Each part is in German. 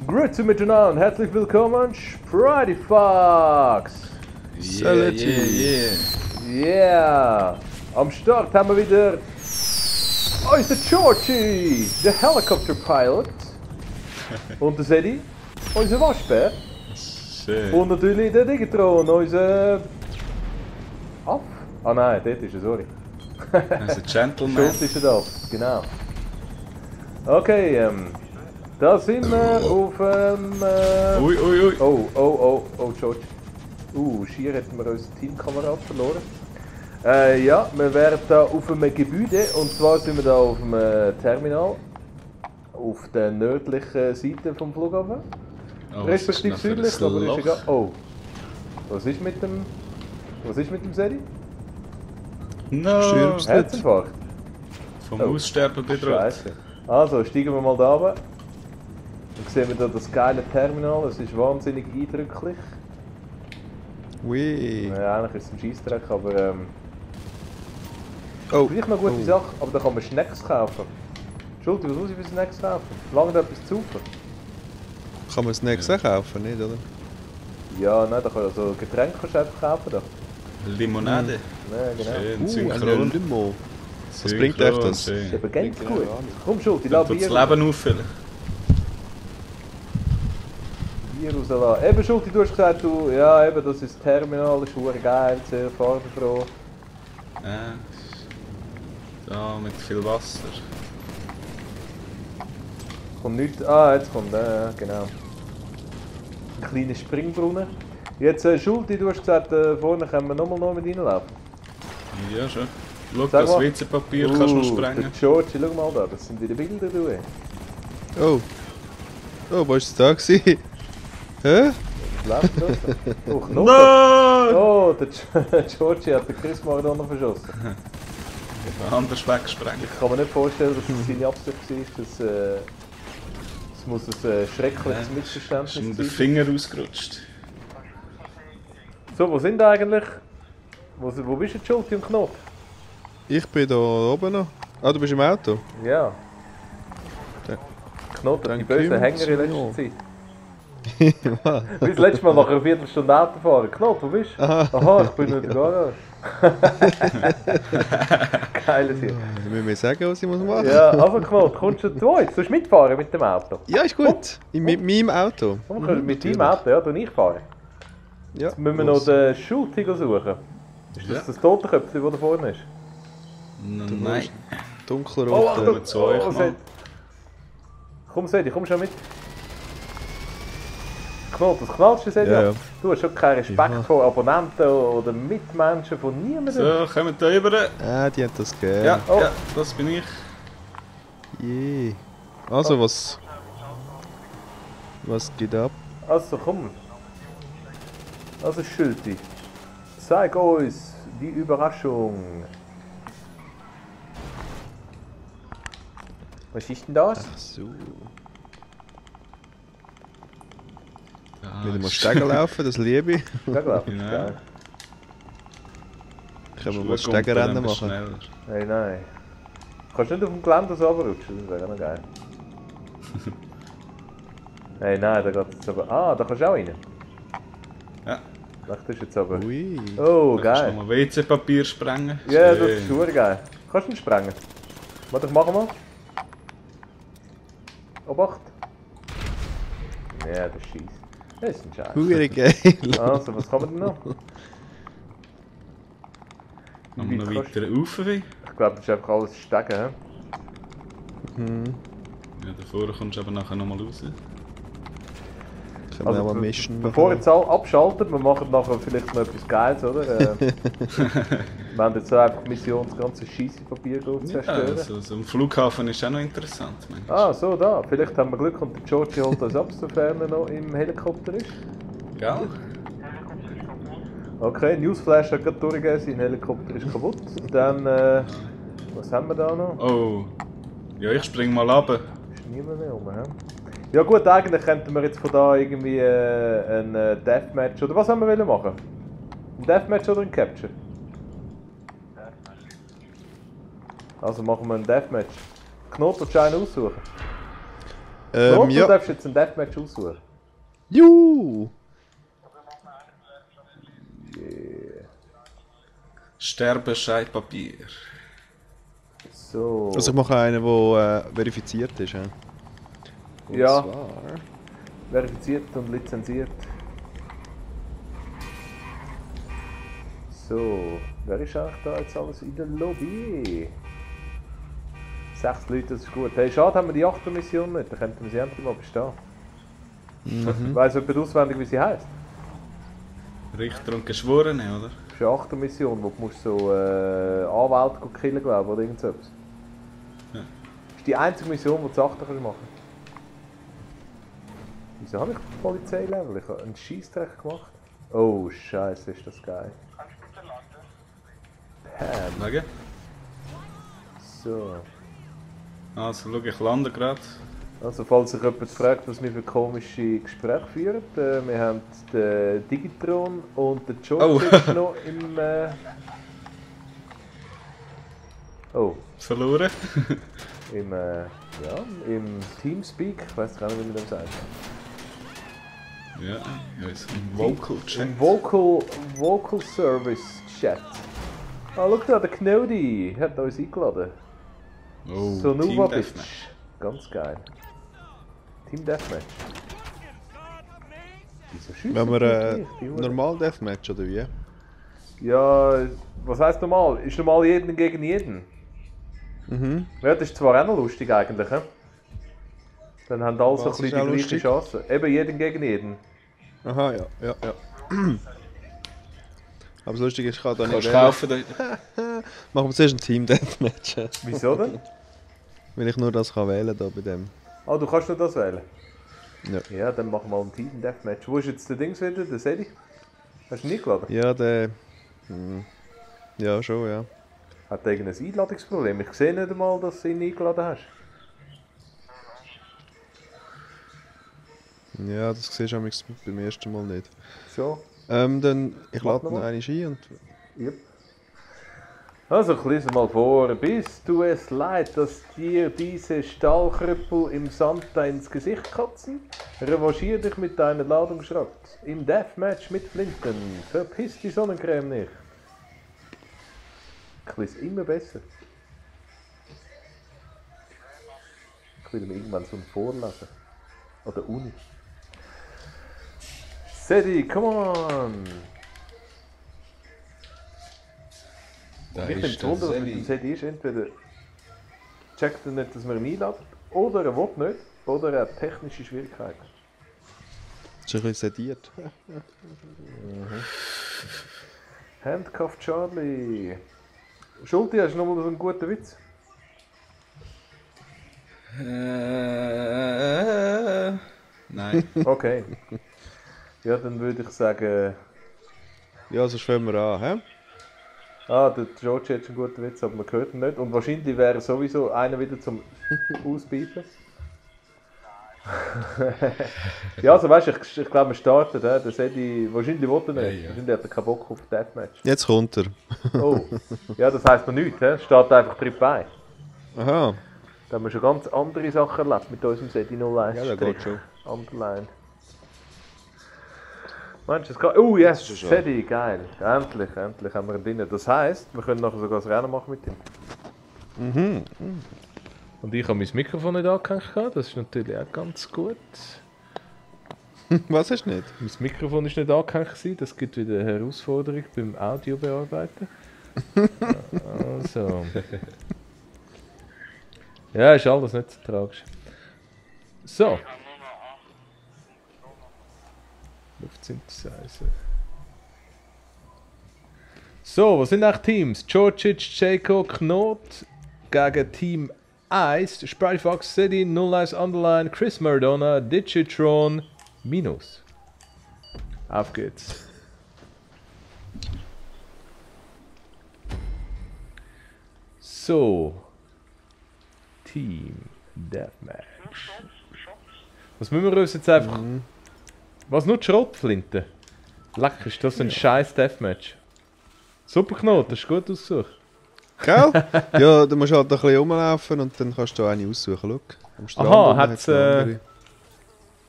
Grüezi miteinander und herzlich willkommen, Sprite Fox! Yeah! Am Start haben wir wieder unser Georgie, der Helicopter Pilot. Und der Sedi, unser Waschbär. Schön. Und natürlich der Digitron, unser Aff. Ah nein, dort ist er, sorry. Also Gentleman. Schuld ist er da, genau. Okay, da sind wir auf Ui, ui, ui. Oh, George. Schier hätten wir unseren Teamkamerad verloren. Ja, wir wären da auf einem Gebäude und zwar sind wir da auf einem Terminal. Auf der nördlichen Seite vom Flughafen. Oh, Respektive südlich, aber ist egal. Oh. Was ist mit dem Sedi? No. Herzinfarkt? Vom Aussterben bedroht. Scheiße. Also, steigen wir mal da runter. Dann sehen wir da das geile Terminal, es ist wahnsinnig eindrücklich. Ui. Ja, eigentlich ist es ein Scheissdreck, aber Oh. vielleicht noch eine gute Sache, aber da kann man Snacks kaufen. Entschuldigung, was muss ich für Snacks kaufen? Lange etwas zu saufen? Kann man Snacks auch kaufen, nicht, oder? Ja, nein, da kann also Getränke kannst du einfach kaufen. Da. Limonade. Ja, genau. Schön, Eine synchron. Limo. Was Synchron, bringt euch das? schön. Ist aber ganz Bringt gut. ja gar nichts. Komm Schulti, Dann lass tut das Bier Leben auffüllen. rauslassen. Eben Schulti, du hast gesagt, ja eben, das ist das Terminal, das ist verdammt geil, sehr farbenfroh. Ja. Da mit viel Wasser. Kommt nichts. Jetzt kommt, genau. Ein kleiner Springbrunnen. Jetzt, Schulti, du hast gesagt, vorne können wir nochmal noch mit reinlaufen. Ja, schon. Schau, Sag das mal. WC-Papier kannst du noch Der sprengen. George, schau mal da, das sind wieder Bilder, du. Oh. Oh, was war das da? Hä? Was läuft das? Oh, Knoten. Nein! Oh, der Georgie hat den Chris Maradona verschossen. Anders wegsprengen. Ich kann mir nicht vorstellen, dass das seine Absicht war. Das muss ein schreckliches Ist Missverständnis mir der sein. Finger ausgerutscht. So, wo sind wir eigentlich? Wo bist du, Schulti und Knopf? Ich bin da oben noch. Ah, du bist im Auto? Ja. Dann- Knopf, die dann bösen kümmern Hänger Sie in mich letzter um. Zeit. Was? Wie das letzte Mal nach einer Viertelstunde Auto fahren. Knopf, wo bist du? Aha, ich bin in der Garage. Geiles hier. Du musst mir sagen, was ich machen muss. Ja, also Knopf, kommst du jetzt? Du mitfahren mit dem Auto? Ja, ist gut. Mit meinem Auto. Wir können mit deinem Auto, ja, du nicht fahren. Ja. Jetzt müssen wir noch den Shooting suchen. Ist das Ja. das Totenköpfchen, das da vorne ist? Nein. Dunkelrot. Achtung. zu euch mal. Sedi. Komm Sedi, komm schon mit. Knopf, das knallst du Sedi Ja, ja. ab. Du hast schon keinen Respekt Ja. vor Abonnenten oder Mitmenschen, von niemandem. So, kommen da rüber. Ah, die hat das gern. Ja, Oh. ja, das bin ich. Je. Also, was geht ab? Also komm. Also Schulti. Zeig uns die Überraschung. Was ist denn das? Ach so. Da Wieder mal ist- Stegen laufen, das liebe ich. Ja, glaub ich. Ja. Geil. Können wir Schuhe mal Stegenrennen kommt dann machen. schneller. Nein, nein. Kannst du nicht auf dem Gelände so runterrutschen? Das wäre auch noch geil. Nein, da geht jetzt aber... da kannst du auch rein. Ja. Das ist jetzt aber... Ui. Oh, Da kannst du geil. nochmal WC-Papier sprengen. Ja, das Schön. ist super geil. Kannst du ihn sprengen? Warte, ich mache mal. Obacht. Ja, das ist scheiße. Das ist ein Scheiß. Hure geil. Also, was kann man denn noch? Haben Wie wir noch weit kannst- weiter rauf? Ja, Ich glaube, das ist einfach alles Stegen. He? da vorne kommst du aber nachher nochmal raus. Können wir auch mal mischen. Bevor ihr jetzt alle abschaltet, wir machen nachher vielleicht noch etwas Geiles, oder? Wir haben jetzt so einfach die Mission, das ganze Scheissepapier Ja, zerstören. so ein Flughafen ist auch noch interessant. Mensch. So, da. Vielleicht haben wir Glück und der Georgie holt uns ab, sofern er noch im Helikopter ist. Gell? Okay, Newsflash hat gerade durchgegeben, sein Helikopter ist kaputt. Dann, was haben wir da noch? Oh. Ja, ich spring mal runter. Ist niemand mehr rum, hä? Ja gut, eigentlich könnten wir jetzt von da irgendwie ein Deathmatch oder was haben wir wollen machen? Ein Deathmatch oder ein Capture? Also machen wir ein Deathmatch. Knoten und Schein aussuchen. Du Ja. darfst jetzt ein Deathmatch aussuchen. Juhu! Yeah. Sterbescheidpapier. So. Also ich mache einen, der verifiziert ist. Ja. Und Ja. zwar... Verifiziert und lizenziert. So, wer ist eigentlich da jetzt alles in der Lobby? 6 Leute, das ist gut. Hey, schade, haben wir die 8. Mission nicht, dann könnten wir sie endlich mal bestehen. Weiss jemand auswendig, wie sie heisst? Richter und Geschworene, oder? Das ist eine 8. Mission, wo du musst so Anwälte killen, glaube ich, oder irgend so etwas. Ja. Das ist die einzige Mission, die du zu 8 kannst machen. Wieso habe ich Polizeilevel? Ich habe einen Scheissdreck gemacht. Oh, Scheiße, ist das geil. Pam. Wegen? So. Also, schau, ich lande gerade. Also, falls sich jemand fragt, was wir für komische Gespräche führen, wir haben den Digitron und den George noch im. Oh, Verloren. im Teamspeak. Ich weiß gar nicht, wie man das sagt. Ja, also im Vocal Chat. Im Vocal Service Chat. Ah, schau da, der Knodi hat uns eingeladen. Oh, So Team Nuva Deathmatch. Bitch. Ganz geil. Team Deathmatch. Wieso schiessen Wenn wir die nicht, die Huren? normal Deathmatch oder wie? Ja, was heisst normal? Ist normal jeden gegen jeden? Mhm. Ja, das ist zwar auch noch lustig eigentlich, he? Dann haben alle so ein Was bisschen ist die auch gleiche lustig? Chance. Eben jeden gegen jeden. Aha, ja, ja, ja. Aber das Lustige ist, ich kann da nicht Kannst du wählen. kaufen dort. Machen wir zuerst ein Team Deathmatch. Wieso denn? Weil ich nur das kann wählen da bei dem. Ah, du kannst nur das wählen? Ja. Ja, dann machen wir mal ein Team Deathmatch. Wo ist jetzt der Dings wieder, der Sedi? Hast du ihn eingeladen? Ja, der... Ja, schon, ja. Hat er irgendein Einladungsproblem? Ich sehe nicht einmal, dass du ihn eingeladen hast. Ja, das siehst du beim ersten Mal nicht. So. Dann, ich Mach lade noch noch mal. eine ein und... Yep. Also, ich lese mal vor. Bist du es leid, dass dir diese Stahlkrüppel im Sand ins Gesicht kratzen? Revanchier dich mit deiner Ladung Schrott. Im Deathmatch mit Flinten. Verpiss die Sonnencreme nicht. Ich lese immer besser. Ich will mir irgendwann so einen vorlesen. Oder Uni. Sedi, come on! Da Mich nimmt ist der Wunder, was mit dem Seli. Sedi ist. Entweder checkt er nicht, dass wir ihn einladen, oder er will nicht, oder er hat technische Schwierigkeiten. Das ist ein bisschen sediert. Handcuff Charlie. Schulti, hast du nochmal so einen guten Witz? Nein. Okay. Ja, dann würde ich sagen... Ja, so fangen wir an, hä? Ah, der George hat einen guten Witz, aber man hört ihn nicht. Und wahrscheinlich wäre sowieso einer wieder zum Auspiepen. Ja, also weißt du, ich glaube, wir starten. Der Sedi, wahrscheinlich will er nicht. Ja. Wahrscheinlich hat er keinen Bock auf Deathmatch. Jetzt kommt er. Oh, ja, das heisst noch nichts. Es steht einfach drin bei. Aha. Da haben wir schon ganz andere Sachen erlebt mit unserem Sedi 01. Ja, der geht schon. Underline. Mensch, das geht. Oh, yes, Das ist schon Sedi, geil. Endlich haben wir ihn drin. Das heisst, wir können nachher sogar das Rennen machen mit ihm. Mhm. Und ich habe mein Mikrofon nicht angehängt, das ist natürlich auch ganz gut. Was ist nicht? Mein Mikrofon ist nicht angehängt, das gibt wieder eine Herausforderung beim Audio bearbeiten. Also. Ja, ist alles nicht so tragisch. So. Luftsynthesizer. So, was sind eigentlich Teams? Georgic, Jayco, Knot gegen Team Ice, Sprite Fox City, 01 Underline, Chris Maradona, Digitron, Minus. Auf geht's. So. Team Deathmatch. Was müssen wir uns jetzt einfach... Was, nur die Schrotflinte? Lecker, ist das ein scheiß Deathmatch. Super Knoten, das ist gut ausgesucht. Gell? Ja, du musst halt ein bisschen rumlaufen und dann kannst du eine aussuchen. Schau, am Strand Aha, unten hat's, noch andere.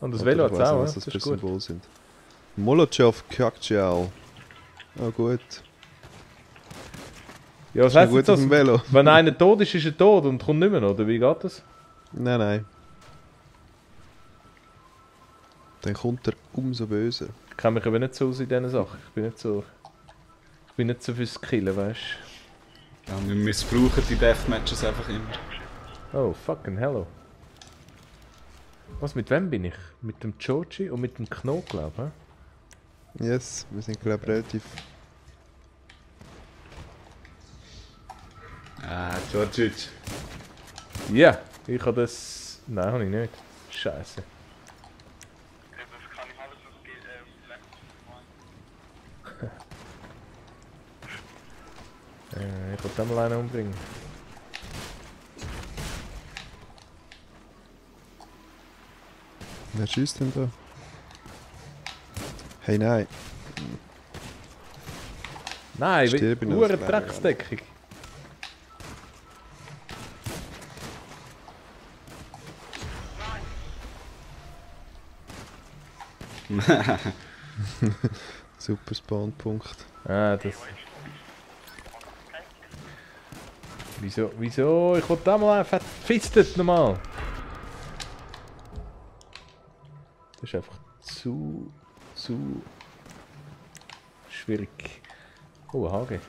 Und das Oder Velo ich hat es weiss auch, nicht, ja? was Das das ist für gut. Symbole sind. Molotov Cocktail. Ah, gut. Ja, was Ist noch heisst gut jetzt auf das? dem Velo. Wenn einer tot ist, ist er tot und kommt nicht mehr, oder? Wie geht das? Nein, nein. Dann kommt er umso böser. Ich kenne mich aber nicht so aus in diesen Sachen. Ich bin nicht so fürs Killen, weißt Ja, wir missbrauchen die Deathmatches einfach immer. du? Oh, fucking hello. Was, mit wem bin ich? Mit dem Choji und mit dem Kno, glaube ich. Yes, wir sind glaube ich relativ... Ah, Georgic. Ja, ich habe das... Nein, habe ich nicht. Scheiße. Ich wollte den mal einen umbringen. Wer schießt denn da? Hey, nein. Nein, Stirb ich noch, nur das glaub ich Drecksdeckung. Super Spawnpunkt. Ah, das... Wieso? Ich wollte da mal einen verfistet nochmal. Das ist einfach zu schwierig. Oh, ein Hage.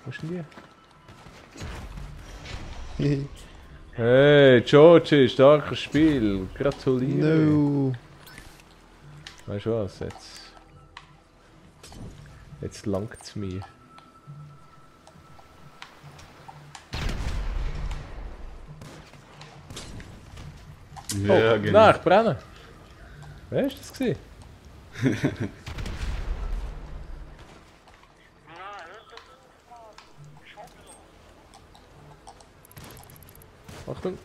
Wo ist denn die? Hey, Georgie, starkes Spiel. Gratuliere. No. Weißt du was, jetzt langt es mir. Ja, Oh, genau. nein, ich brenne. Wer ist das gewesen? Achtung.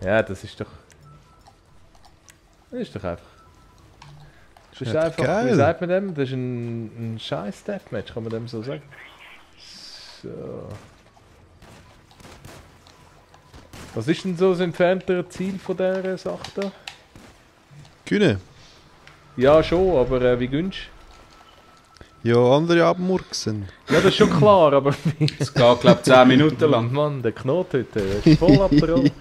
Ja, das ist doch... Das ist doch einfach... Das ist Ja, einfach... geil. Wie sagt man dem? Das ist ein scheiß Deathmatch, kann man dem so sagen? So... Was ist denn so das entferntere Ziel von dieser Sache da? Gewinnen? Ja schon, aber wie günstig? Ja, andere abmurksen. Ja, das ist schon klar, aber Es geht, glaube ich, 10 Minuten lang. Mann, der Knot heute, der ist voll abgerollt.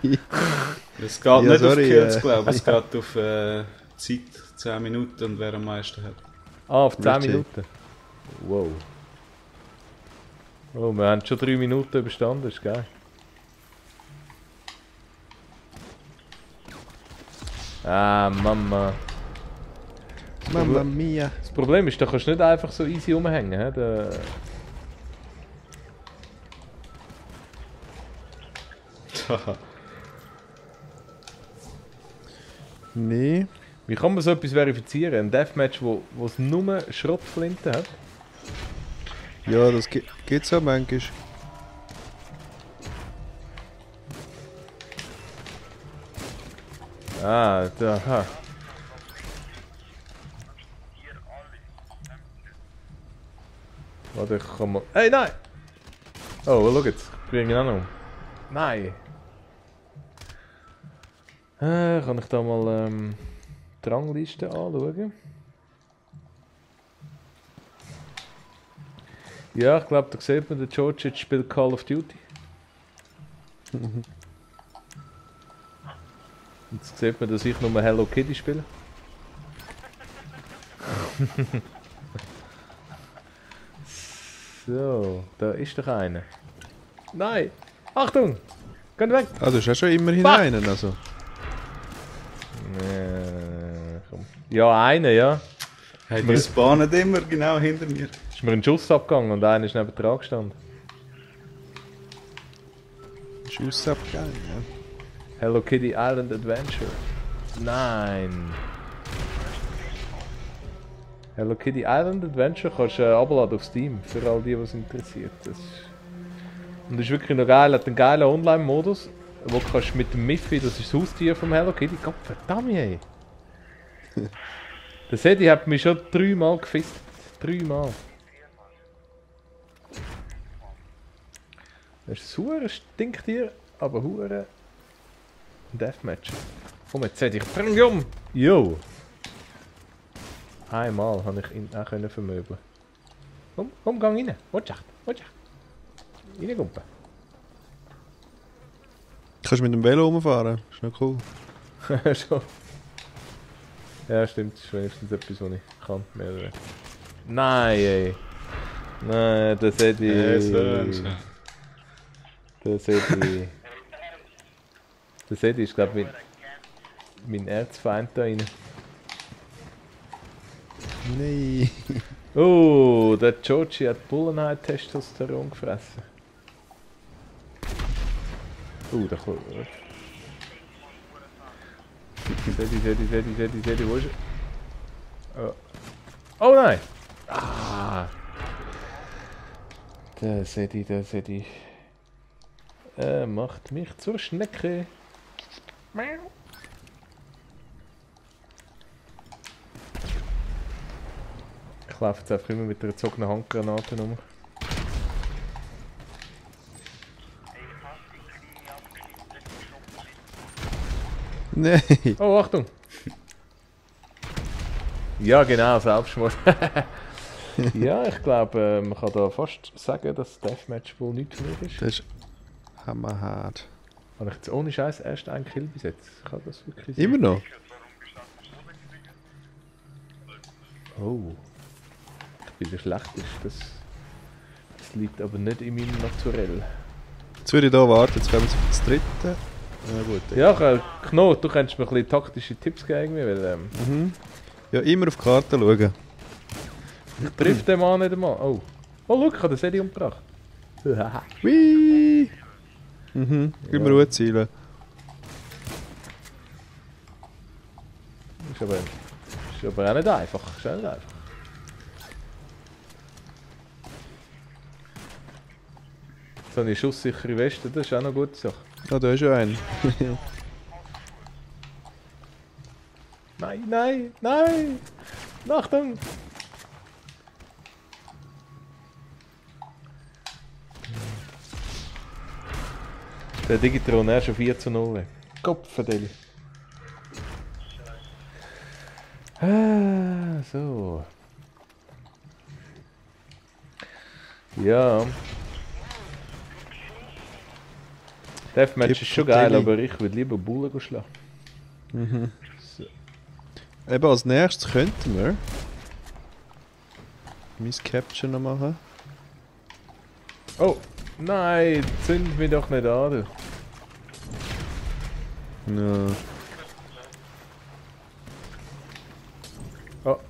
Es geht Ja, nicht sorry, auf Kills, glaube ich. Es geht auf Zeit, 10 Minuten und wer am meisten hat. Ah, auf 10 Richtig. Minuten. Wow. Oh, wir haben schon 3 Minuten überstanden, das ist geil. Ah, Mama. Mamma mia. Das Problem ist, da kannst du nicht einfach so easy rumhängen. He? Nee. Wie kann man so etwas verifizieren? Ein Deathmatch, wo es nur Schrottflinten hat? Ja, das geht so manchmal. Ah, da, aha. Warte, ich kann mal... Hey, nein! Oh, schau jetzt. Ich bringe ihn auch noch um. Nein! Kann ich da mal die Rangliste anschauen? Ja, ich glaube, da sieht man, der George spielt Call of Duty. Jetzt sieht man, dass ich nur Hello Kitty spiele. So, da ist doch einer. Nein! Achtung! Geht weg! Ah, du hast auch schon immerhin Fuck. einen, also. Komm. Ja, einer, ja. Hey, die spawnen immer genau hinter mir. Ist mir ein Schuss abgegangen und einer ist neben dran gestanden. Schussabgang, ja. Hello Kitty Island Adventure. Nein! Hello Kitty Island Adventure kannst du abladen auf Steam, für all die, was interessiert. Und das ist wirklich noch geil, hat einen geilen Online-Modus, wo du kannst mit dem Miffy, das ist das Haustier vom Hello Kitty, Gott verdammt ey! Der Sedi hat mich schon 3 Mal gefistet. 3 Mal. Das ist ein hure Stinktier, aber hure Deathmatch. Komm, jetzt hätte ich Premium! Jo! Einmal habe ich ihn auch können vermöbeln. Komm, gang rein. Watsch echt. Reingumpen. Kannst du mit dem Velo rumfahren? Ist noch cool. Schon. Ja, stimmt. Das ist wenigstens etwas, was ich kann. Mehr oder weniger. Nein, ey. Nein, das hätte ich... Das hätte ich, glaube ich, mein Erzfeind da rein. Nein. Oh, der Georgie hat Bullenheit-Testosteron gefressen. Da kommt... Sedi, wo ist er? Oh nein! Der Sedi. Er macht mich zur Schnecke. Ich laufe jetzt einfach immer mit einer gezogenen Handgranate rum. Nein. Oh, Achtung! Ja, genau, Selbstmord. Ja, ich glaube, man kann da fast sagen, dass Deathmatch wohl nichts für mich ist. Das ist hammerhart. Habe ich jetzt ohne Scheiß erst einen Kill bis jetzt? Kann das wirklich sein? Immer noch? Oh. Ich bin der Schlechteste. Das liegt aber nicht in meinem Naturell. Jetzt würde ich hier warten, jetzt kommen wir das dritte. Ja gut. Ja, Knot, du könntest mir ein bisschen taktische Tipps geben, weil Ja, immer auf die Karte schauen. ich triff den Mann nicht einmal. Oh, schau, ich habe den Sedi umgebracht. Whee! Gib mir Ruhe zielen. Ist aber auch nicht einfach. So eine schusssichere Weste, das ist auch noch eine gute Sache. Ja, da ist ja ein. Nein! Achtung! Der Digitron, er ist schon 4:0. Kopfverdeli. So. Ja. Deathmatch ist schon geil, aber ich würde lieber Bullen schlagen. So. Eben als nächstes könnten wir mein Capture noch machen. Oh! Nein! Zünd mich doch nicht an, du. Ja. Oh.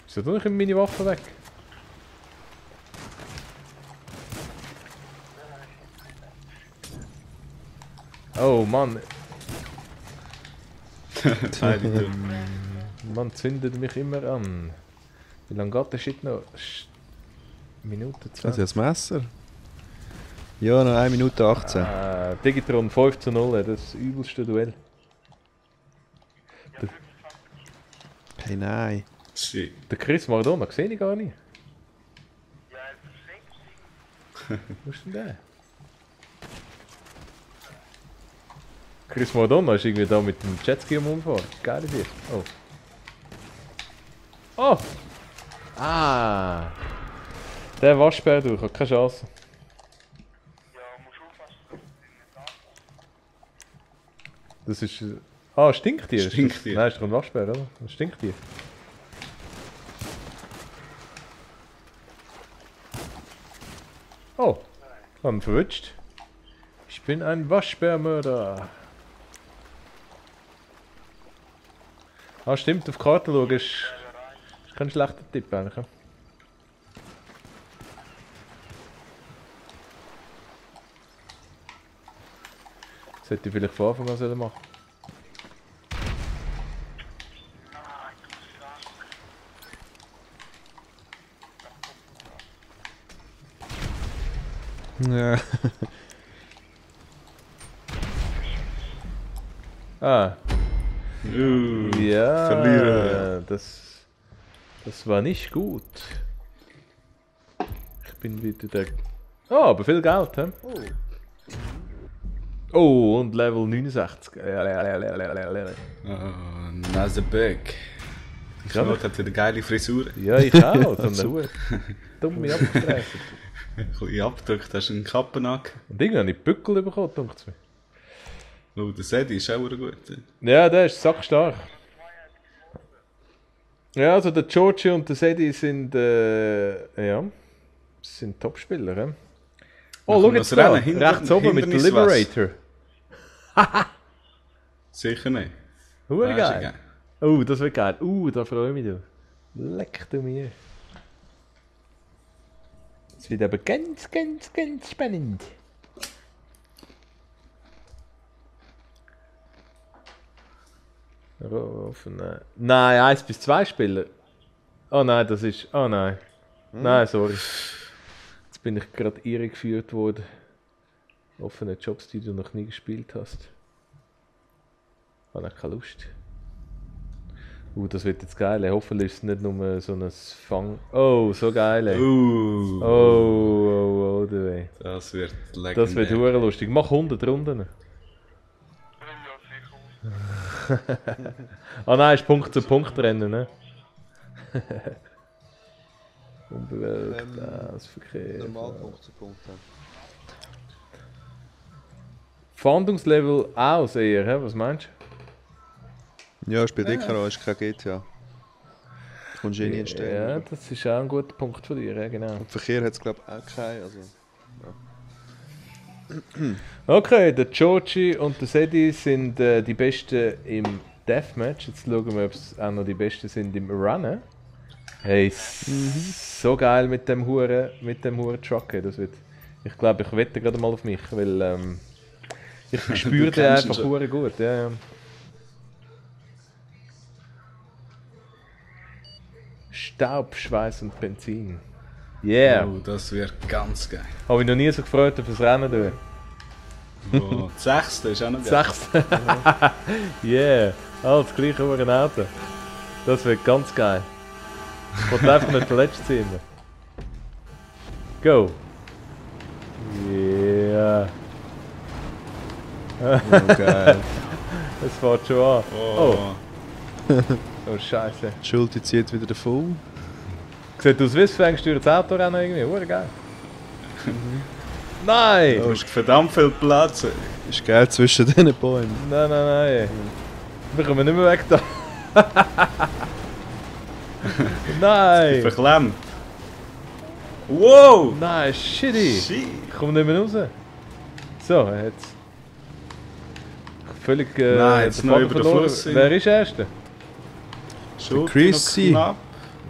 Wieso tue ich meine Waffe weg? Oh Mann! Man zündet mich immer an. Wie lange geht der Shit noch? Minute 20. Also das Messer? Ja, noch 1 Minute 18. Digitron 5:0, das übelste Duell. Hey, nein. Shit. Der Chris Maradona, sehe ich gar nicht. Wo ist denn der? Chris Maradona ist irgendwie da mit dem Jetski am Umfahren. Geil ist Oh. Oh! Ah! Der Waschbär durch, hat keine Chance. Das ist... Ah, Stinktier? Stinktier. Nein, ist doch ein Waschbär, oder? Ein Stinktier. Oh! Ich habe ihn verwünscht. Ich bin ein Waschbärmörder. Ah, stimmt, auf die Karte schauen ist kein schlechter Tipp eigentlich. Ja? Das hätte ich vielleicht von Anfang an machen Ja. Ah. Ja, Verlieren. das war nicht gut. bin wieder der... Oh, aber viel Geld, hä? Oh, und Level 69. Nasebek. Die Schnurrt hat wieder geile Frisur. Ja, ich auch. So eine Hut. Dumme abgefressen. Ein bisschen abgedrückt, hast du einen Kappenack. Und irgendwie habe ich Bückel bekommen, denke ich mir. Oh, der Sedi ist auch gut. Ja, der ist sackstark. Ja, also der Georgie und der Sedi sind, ja, sind Topspieler. He? Oh, schau jetzt da, rechts oben mit dem Liberator. Sicher nicht. Hure geil. Oh, das wird geil. Da freue ich mich. Du. Leck du mir. Es wird aber ganz spannend. Nein, 1 bis 2 Spieler. Oh nein, das ist... Oh nein. Nein, sorry. Jetzt bin ich gerade irregeführt worden. Offene Jobs, die du noch nie gespielt hast. Habe ich keine Lust. Das wird jetzt geil. Hoffentlich ist es nicht nur so ein Fang... Oh, so geil. Oh, du weh. Das wird legendär. Das wird hure lustig. Mach 100 Runden. Ah nein, ist Punkt zu Punkt rennen, ne? Unbewölkt, das Verkehr. Normal Punkt zu Punkt. Fahndungslevel aus eher, he? Was meinst du? Ja, spielt keine Rolle, ist kein GTA. Du kommst eh nie in Stellen. Ja, das ist auch ein guter Punkt von dir, ja, genau. Und Verkehr hat es glaube ich auch keinen. Also, ja. Okay, der Georgie und der Sedi sind die Besten im Deathmatch. Jetzt schauen wir, ob es auch noch die Besten sind im Runnen. Hey, so geil mit dem Huren Truck. Das wird, ich glaube, ich wette gerade mal auf mich, weil ich spüre den einfach hure gut. Ja, ja. Staub, Schweiß und Benzin. Yeah! Oh, das wird ganz geil. Habe ich noch nie so gefreut auf das Rennen durch. Oh, das 6. ist auch noch geil. 6. Yeah! Das gleiche über ein Auto. Das wird ganz geil. Ich wollte einfach nicht verletzt sein. Go! Yeah! Oh, geil. Es fährt schon an. Oh. Oh Scheiße. Die Schulter zieht wieder davon. Sieht aus wie es fängst du das Auto an irgendwie. Geil. Nein! Du hast verdammt viel Platz. Ist geil zwischen diesen Bäumen. Nein. Wir kommen nicht mehr weg da. Nein! Verklemmt. Wow! Nein, shitty! Shit. Ich komme nicht mehr raus. So, jetzt. Völlig. Nein, jetzt noch über den Fluss. Wer ist Erster? Chrissy.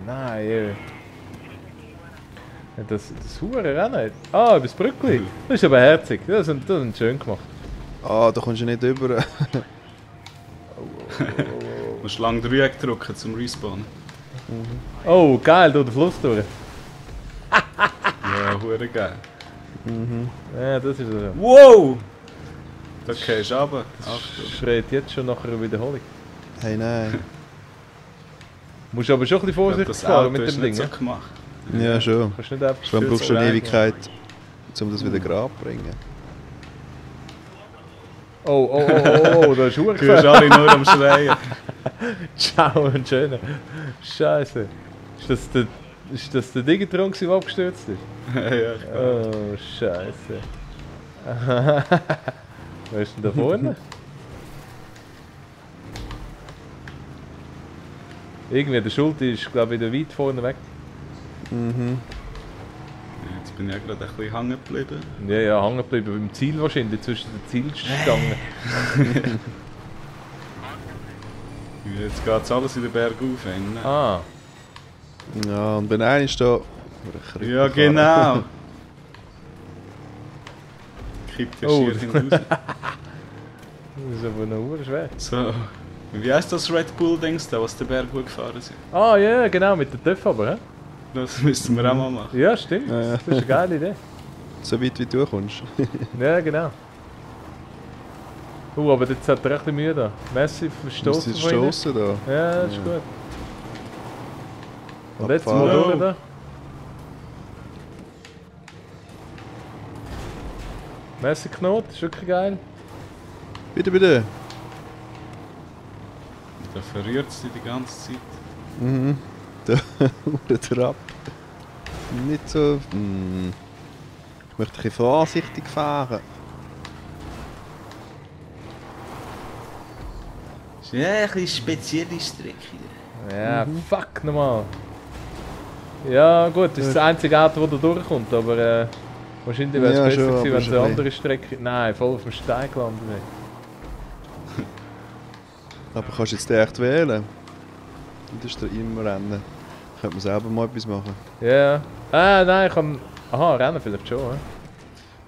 Nein, ey. Das hure Rennen. Ah, über das Brückli. Das ist aber herzig. Das sind schön gemacht. Ah, da kommst du nicht rüber. Du musst lang Dreieck drücken zum Respawnen. Oh, geil, durch den Fluss durch. Ja, hure geil. Ja, das ist so. Wow! Da gehst du runter. Schreit jetzt schon nach einer Wiederholung. Hey, nein. Musst aber schon ein bisschen vorsichtig fahren mit dem Ding. So Ja? gemacht. Ja, schon. Kannst nicht einfach Dann brauchst du eine Rein, Ewigkeit, um das wieder gerade zu bringen. Oh, da ist Du Uhr hörst alle nur am Schreien. Ciao, ein schöner. Scheiße. Ist das der Digitron, der abgestürzt ist? Ja, Oh, Scheiße. Wer ist denn da vorne? Irgendwie, der Schulter ist, glaube ich, wieder weit vorne weg. Jetzt bin ich ja gerade ein bisschen hängen geblieben. Ja, hängen geblieben. Beim Ziel wahrscheinlich, zwischen den Zielstangen. Jetzt geht es alles in den Berg auf. Ne? Ah, Ja, und wenn einer ist da... Ja, genau. Kippt ja Oh. schier hinaus. das ist aber noch schwer. So. Wie heisst das Red Bull-Dings da, was den Berg gefahren sind? Ah, ja, genau, mit der Töpfe aber, hä? Das müssten wir auch mal machen. Ja, stimmt. Ja. Das ist eine geile Idee. So weit wie du kommst. Ja, genau. Aber jetzt hat er echt ein bisschen Mühe da. Massiv Du musst verstoßen jetzt von ihnen. stossen da. Ja, das ist gut. Und jetzt Abfahren. mal durch da. Messi Knot, ist wirklich geil. Bitte, bitte. Da verrührt es dich die ganze Zeit. Mhm. Der Trab. Nicht so. Ich möchte ein bisschen vorsichtig fahren. Das ist ja ein bisschen spezielle Strecke. Ja, fuck nochmal. Ja gut, das ist das einzige Auto, das da durchkommt, aber wahrscheinlich wäre es Ja, besser schon, gewesen, aber wenn es eine schon andere Strecke... Nein, voll auf dem Stein gelandet wäre. Aber kannst du jetzt den echt wählen? Das ist der im Rennen. Könnte man selber mal etwas machen. Ja. Ah, nein, ich kann... Aha, Rennen vielleicht schon, hä?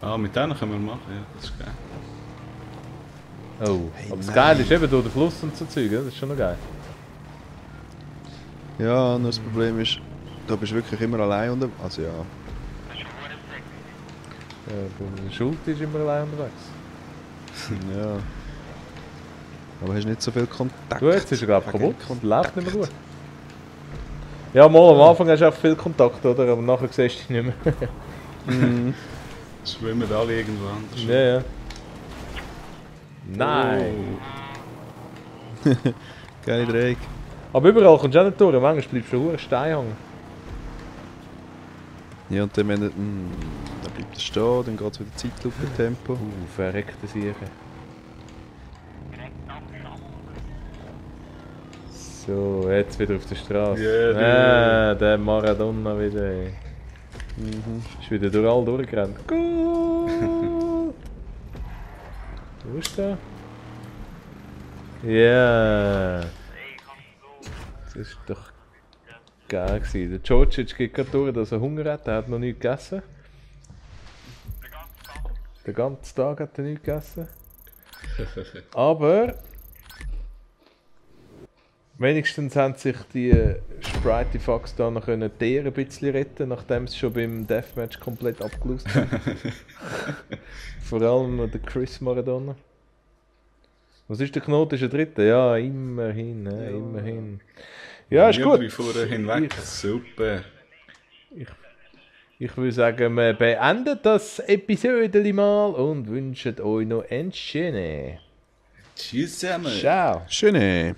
Ah, mit denen können wir machen, ja, das ist geil. Oh, Hey, aber das nein. Geile ist eben durch den Fluss und so Zeug, das ist schon noch geil. Ja, nur das Problem ist, da bist du wirklich immer allein unter. Also ja. Der Schulte ist immer allein unterwegs. Ja. Aber hast nicht so viel Kontakt. Du, jetzt ist er glaube ich Kein kaputt, das läuft nicht mehr gut. Ja, mal am Anfang hast du auch viel Kontakt, oder? Aber nachher siehst du dich nicht mehr. Mhm. Schwimmen alle irgendwo anders. Ja, ja. Nein! Geile Dreieck. Aber überall kommst du auch nicht durch, manchmal bleibst du nur Stein hängen. Ja, und dann, wenn dann bleibt er stehen, dann geht es wieder Zeitlupe-Tempo. Verreckte Sieche. So, jetzt wieder auf der Straße. Ja, Der Maradona wieder. Ey. Ist wieder durch all durchgerannt. Goal! Wo ist der? Ja! Das ist doch geil gewesen. Der Djordjic geht gerade durch, dass er Hunger hat. Er hat noch nichts gegessen. Den ganzen Tag hat er nichts gegessen. Aber wenigstens haben sich die Sprite Fox da noch können Tiere ein bisschen retten, nachdem sie schon beim Deathmatch komplett abgelöst haben. Vor allem noch der Chris Maradona. Was ist der Knoten? Ist der dritte? Ja, immerhin, ja. Immerhin. Ja, ist gut. Vorher hinweg, super. Ich würde sagen, wir beenden das Episode mal und wünschen euch noch einen schönen. Tschüss zusammen. Ciao. Schöne.